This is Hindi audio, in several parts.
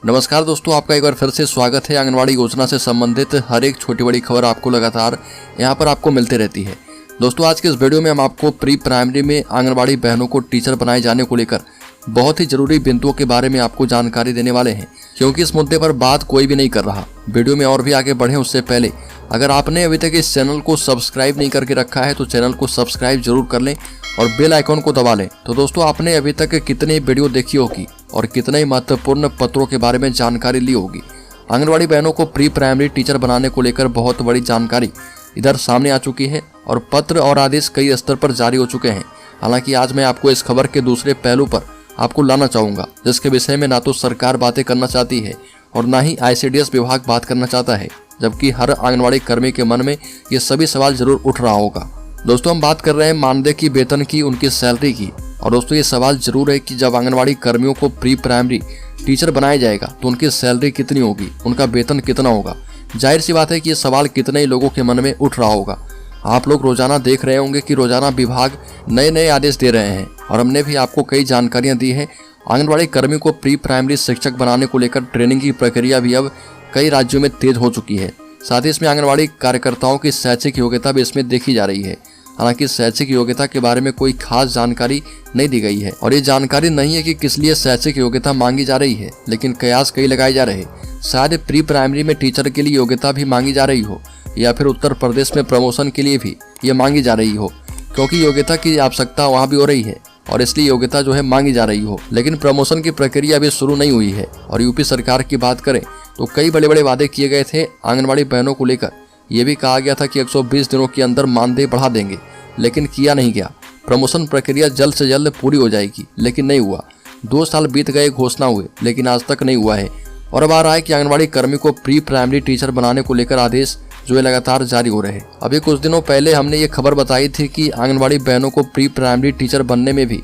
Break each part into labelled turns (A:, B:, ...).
A: नमस्कार दोस्तों, आपका एक बार फिर से स्वागत है। आंगनवाड़ी योजना से संबंधित हर एक छोटी बड़ी खबर आपको लगातार यहाँ पर आपको मिलती रहती है। दोस्तों, आज के इस वीडियो में हम आपको प्री प्राइमरी में आंगनवाड़ी बहनों को टीचर बनाए जाने को लेकर बहुत ही जरूरी बिंदुओं के बारे में आपको जानकारी देने वाले हैं, क्योंकि इस मुद्दे पर बात कोई भी नहीं कर रहा। वीडियो में और भी आगे बढ़े उससे पहले अगर आपने अभी तक इस चैनल को सब्सक्राइब नहीं करके रखा है तो चैनल को सब्सक्राइब जरूर कर लें और बेल आइकॉन को दबा लें। तो दोस्तों, आपने अभी तक कितनी वीडियो देखी होगी और कितने ही महत्वपूर्ण पत्रों के बारे में जानकारी ली होगी। आंगनवाड़ी बहनों को प्री प्राइमरी टीचर बनाने को लेकर बहुत बड़ी जानकारी इधर सामने आ चुकी है और पत्र और आदेश कई स्तर पर जारी हो चुके हैं। हालांकि आज मैं आपको इस खबर के दूसरे पहलू पर आपको लाना चाहूँगा, जिसके विषय में ना तो सरकार बातें करना चाहती है और ना ही ICDS विभाग बात करना चाहता है, जबकि हर आंगनवाड़ी कर्मी के मन में ये सभी सवाल जरूर उठ रहा होगा। दोस्तों, हम बात कर रहे हैं मानदेय की, वेतन की, उनकी सैलरी की। और दोस्तों, ये सवाल जरूर है कि जब आंगनवाड़ी कर्मियों को प्री प्राइमरी टीचर बनाया जाएगा तो उनकी सैलरी कितनी होगी, उनका वेतन कितना होगा। जाहिर सी बात है कि ये सवाल कितने ही लोगों के मन में उठ रहा होगा। आप लोग रोजाना देख रहे होंगे कि रोजाना विभाग नए नए आदेश दे रहे हैं और हमने भी आपको कई जानकारियां दी है। आंगनवाड़ी कर्मी को प्री प्राइमरी शिक्षक बनाने को लेकर ट्रेनिंग की प्रक्रिया भी अब कई राज्यों में तेज हो चुकी है। साथ ही इसमें आंगनवाड़ी कार्यकर्ताओं की शैक्षिक योग्यता भी इसमें देखी जा रही है। हालांकि शैक्षिक योग्यता के बारे में कोई खास जानकारी नहीं दी गई है और ये जानकारी नहीं है कि किस लिए शैक्षिक योग्यता मांगी जा रही है, लेकिन कयास कई लगाए जा रहे हैं। शायद प्री प्राइमरी में टीचर के लिए योग्यता भी मांगी जा रही हो या फिर उत्तर प्रदेश में प्रमोशन के लिए भी ये मांगी जा रही हो, क्योंकि योग्यता की आवश्यकता वहाँ भी हो रही है और इसलिए योग्यता जो है मांगी जा रही हो। लेकिन प्रमोशन की प्रक्रिया अभी शुरू नहीं हुई है। और यूपी सरकार की बात करें तो कई बड़े बड़े वादे किए गए थे आंगनवाड़ी बहनों को लेकर। ये भी कहा गया था कि 120 दिनों के अंदर मानदेय बढ़ा देंगे, लेकिन किया नहीं गया। प्रमोशन प्रक्रिया जल्द से जल्द पूरी हो जाएगी, लेकिन नहीं हुआ। 2 साल बीत गए, घोषणा हुए, लेकिन आज तक नहीं हुआ है। और अब आ रहा है कि आंगनवाड़ी कर्मी को प्री प्राइमरी टीचर बनाने को लेकर आदेश जो है लगातार जारी हो रहे हैं। अभी कुछ दिनों पहले हमने ये खबर बताई थी कि आंगनवाड़ी बहनों को प्री प्राइमरी टीचर बनने में भी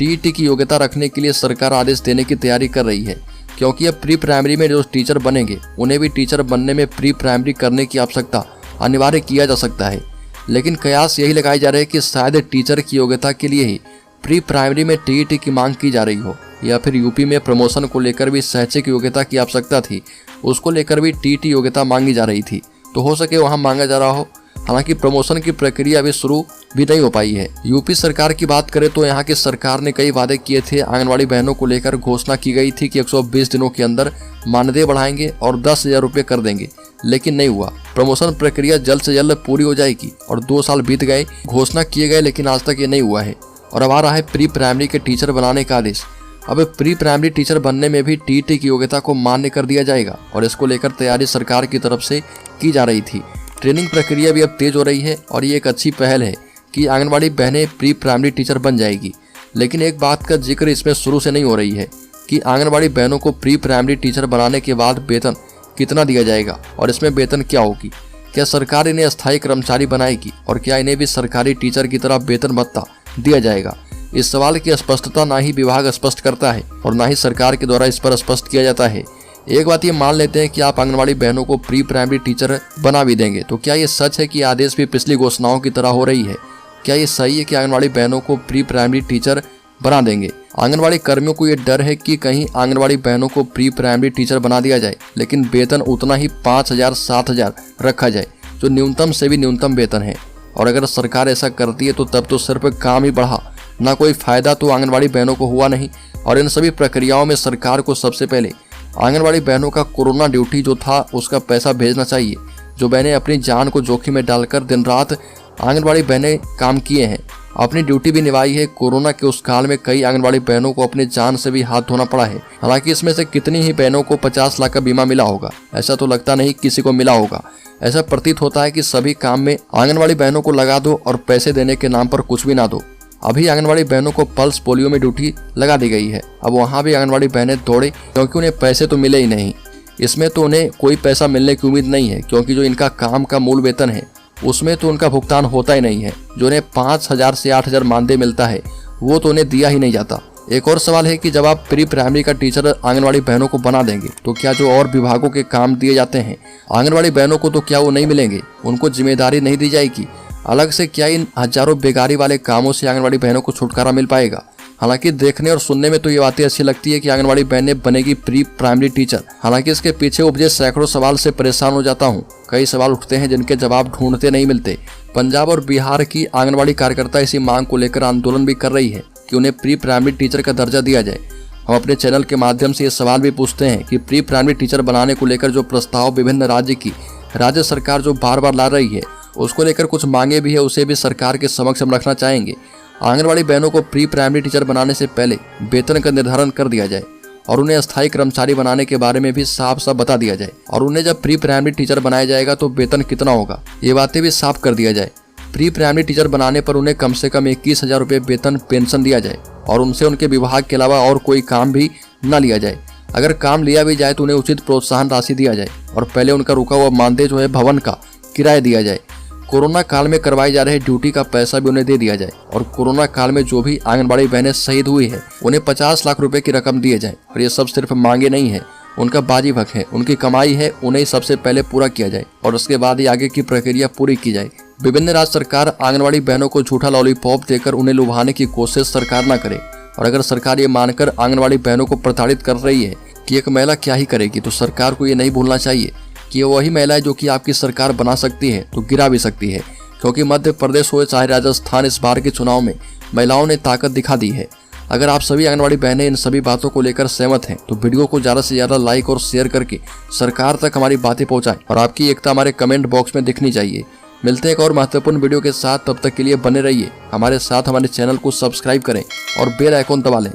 A: TET की योग्यता रखने के लिए सरकार आदेश देने की तैयारी कर रही है, क्योंकि अब प्री प्राइमरी में जो टीचर बनेंगे उन्हें भी टीचर बनने में प्री प्राइमरी करने की आवश्यकता अनिवार्य किया जा सकता है। लेकिन कयास यही लगाए जा रहे हैं कि शायद टीचर की योग्यता के लिए ही प्री प्राइमरी में TET की मांग की जा रही हो, या फिर यूपी में प्रमोशन को लेकर भी शैक्षिक योग्यता की आवश्यकता थी, उसको लेकर भी TET योग्यता मांगी जा रही थी, तो हो सके वहां मांगा जा रहा हो। हालांकि प्रमोशन की प्रक्रिया अभी शुरू भी नहीं हो पाई है। यूपी सरकार की बात करें तो यहाँ की सरकार ने कई वादे किए थे आंगनवाड़ी बहनों को लेकर। घोषणा की गई थी कि 120 दिनों के अंदर मानदेय बढ़ाएंगे और 10,000 रुपये कर देंगे, लेकिन नहीं हुआ। प्रमोशन प्रक्रिया जल्द से जल्द पूरी हो जाएगी और 2 साल बीत गए, घोषणा किए गए, लेकिन आज तक ये नहीं हुआ है। और अब आ रहा है प्री प्राइमरी के टीचर बनाने का आदेश। अब प्री प्राइमरी टीचर बनने में भी TET की योग्यता को मान्य कर दिया जाएगा और इसको लेकर तैयारी सरकार की तरफ से की जा रही थी। ट्रेनिंग प्रक्रिया भी अब तेज हो रही है और ये एक अच्छी पहल है कि आंगनवाड़ी बहनें प्री प्राइमरी टीचर बन जाएगी। लेकिन एक बात का जिक्र इसमें शुरू से नहीं हो रही है कि आंगनवाड़ी बहनों को प्री प्राइमरी टीचर बनाने के बाद वेतन कितना दिया जाएगा और इसमें वेतन क्या होगी। क्या सरकार इन्हें अस्थायी कर्मचारी बनाएगी और क्या इन्हें भी सरकारी टीचर की तरह वेतन भत्ता दिया जाएगा। इस सवाल की स्पष्टता ना ही विभाग स्पष्ट करता है और ना ही सरकार के द्वारा इस पर स्पष्ट किया जाता है। एक बात ये मान लेते हैं कि आप आंगनवाड़ी बहनों को प्री प्राइमरी टीचर बना भी देंगे, तो क्या ये सच है कि आदेश भी पिछली घोषणाओं की तरह हो रही है? क्या ये सही है कि आंगनवाड़ी बहनों को प्री प्राइमरी टीचर बना देंगे? आंगनवाड़ी कर्मियों को ये डर है कि कहीं आंगनवाड़ी बहनों को प्री प्राइमरी टीचर बना दिया जाए, लेकिन वेतन उतना ही 5,000 7,000 रखा जाए, जो न्यूनतम से भी न्यूनतम वेतन है। और अगर सरकार ऐसा करती है तो तब तो सिर्फ काम ही बढ़ा, ना कोई फायदा तो आंगनवाड़ी बहनों को हुआ नहीं। और इन सभी प्रक्रियाओं में सरकार को सबसे पहले आंगनवाड़ी बहनों का कोरोना ड्यूटी जो था उसका पैसा भेजना चाहिए। जो बहनें अपनी जान को जोखिम में डालकर दिन रात आंगनवाड़ी बहनें काम किए हैं, अपनी ड्यूटी भी निभाई है। कोरोना के उस काल में कई आंगनवाड़ी बहनों को अपनी जान से भी हाथ धोना पड़ा है। हालांकि इसमें से कितनी ही बहनों को 50 लाख का बीमा मिला होगा, ऐसा तो लगता नहीं किसी को मिला होगा। ऐसा प्रतीत होता है कि सभी काम में आंगनवाड़ी बहनों को लगा दो और पैसे देने के नाम पर कुछ भी ना दो। अभी आंगनवाड़ी बहनों को पल्स पोलियो में ड्यूटी लगा दी गई है। अब वहाँ भी आंगनवाड़ी बहनें दौड़े, क्योंकि उन्हें पैसे तो मिले ही नहीं। इसमें तो उन्हें कोई पैसा मिलने की उम्मीद नहीं है, क्योंकि जो इनका काम का मूल वेतन है उसमें तो उनका भुगतान होता ही नहीं है। जो उन्हें 5,000 से 8,000 मानदेय मिलता है वो तो उन्हें दिया ही नहीं जाता। एक और सवाल है कि जब आप प्री प्राइमरी का टीचर आंगनवाड़ी बहनों को बना देंगे तो क्या जो और विभागों के काम दिए जाते हैं आंगनवाड़ी बहनों को, तो क्या वो नहीं मिलेंगे? उनको जिम्मेदारी नहीं दी जाएगी? अलग से क्या इन हजारों बेगारी वाले कामों से आंगनवाड़ी बहनों को छुटकारा मिल पाएगा? हालांकि देखने और सुनने में तो ये बातें अच्छी लगती है कि आंगनबाड़ी बहनें बनेगी प्री प्राइमरी टीचर। हालांकि इसके पीछे उपजे सैकड़ों सवाल से परेशान हो जाता हूँ। कई सवाल उठते हैं जिनके जवाब ढूंढते नहीं मिलते। पंजाब और बिहार की आंगनबाड़ी कार्यकर्ता इसी मांग को लेकर आंदोलन भी कर रही है कि उन्हें प्री प्राइमरी टीचर का दर्जा दिया जाए। हम अपने चैनल के माध्यम से ये सवाल भी पूछते हैं कि प्री प्राइमरी टीचर बनाने को लेकर जो प्रस्ताव विभिन्न राज्य सरकार जो बार बार ला रही है, उसको लेकर कुछ मांगे भी है, उसे भी सरकार के समक्ष हम रखना चाहेंगे। आंगनबाड़ी बहनों को प्री प्राइमरी टीचर बनाने से पहले वेतन का निर्धारण कर दिया जाए और उन्हें अस्थायी कर्मचारी बनाने के बारे में भी साफ साफ बता दिया जाए। और उन्हें जब प्री प्राइमरी टीचर बनाया जाएगा तो वेतन कितना होगा, ये बातें भी साफ कर दिया जाए। प्री प्राइमरी टीचर बनाने पर उन्हें कम से कम 21,000 रुपये वेतन पेंशन दिया जाए और उनसे उनके विभाग के अलावा और कोई काम भी न लिया जाए। अगर काम लिया भी जाए तो उन्हें उचित प्रोत्साहन राशि दिया जाए और पहले उनका रुका हुआ मानदेय जो है भवन का किराया दिया जाए। कोरोना काल में करवाए जा रहे ड्यूटी का पैसा भी उन्हें दे दिया जाए और कोरोना काल में जो भी आंगनबाड़ी बहनें शहीद हुई है उन्हें 50 लाख रुपए की रकम दिए जाए। और ये सब सिर्फ मांगे नहीं है, उनका बाजी हक है, उनकी कमाई है, उन्हें सबसे पहले पूरा किया जाए और उसके बाद ही आगे की प्रक्रिया पूरी की जाए। विभिन्न राज्य सरकार आंगनबाड़ी बहनों को झूठा लॉलीपॉप देकर उन्हें लुभाने की कोशिश सरकार न करे। और अगर सरकार ये मानकर आंगनबाड़ी बहनों को प्रताड़ित कर रही है कि एक महिला क्या ही करेगी, तो सरकार को ये नहीं भूलना चाहिए कि ये वही महिला है जो कि आपकी सरकार बना सकती है तो गिरा भी सकती है। क्योंकि मध्य प्रदेश हो चाहे राजस्थान, इस बार के चुनाव में महिलाओं ने ताकत दिखा दी है। अगर आप सभी आंगनबाड़ी बहनें इन सभी बातों को लेकर सहमत हैं तो वीडियो को ज़्यादा से ज़्यादा लाइक और शेयर करके सरकार तक हमारी बातें पहुंचाएं और आपकी एकता हमारे कमेंट बॉक्स में दिखनी चाहिए। मिलते हैं एक और महत्वपूर्ण वीडियो के साथ, तब तक के लिए बने रहिए हमारे साथ। हमारे चैनल को सब्सक्राइब करें और बेल आइकॉन दबा लें।